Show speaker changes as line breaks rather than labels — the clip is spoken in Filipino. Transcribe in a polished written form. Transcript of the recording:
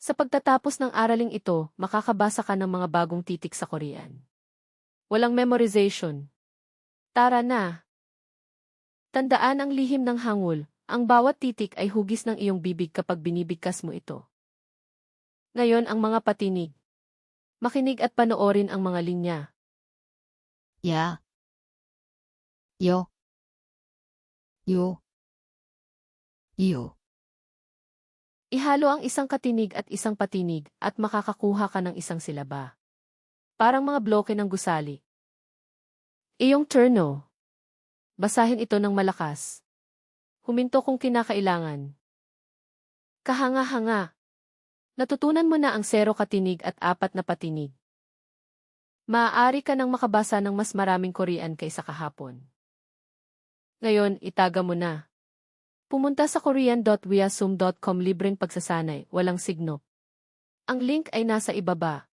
Sa pagtatapos ng araling ito, makakabasa ka ng mga bagong titik sa Korean. Walang memorization. Tara na! Tandaan ang lihim ng hangul, ang bawat titik ay hugis ng iyong bibig kapag binibigkas mo ito. Ngayon ang mga patinig. Makinig at panoorin ang mga linya.
야, 여, 요, 요.
Ihalo ang isang katinig at isang patinig at makakakuha ka ng isang silaba. Parang mga bloke ng gusali. Iyong turno. Basahin ito ng malakas. Huminto kung kinakailangan. Kahanga-hanga. Natutunan mo na ang 0 katinig at 4 na patinig. Maaari ka nang makabasa ng mas maraming Korean kaysa kahapon. Ngayon, itaga mo na. Pumunta sa korean.wiasum.com libreng pagsasanay, walang signo. Ang link ay nasa ibaba.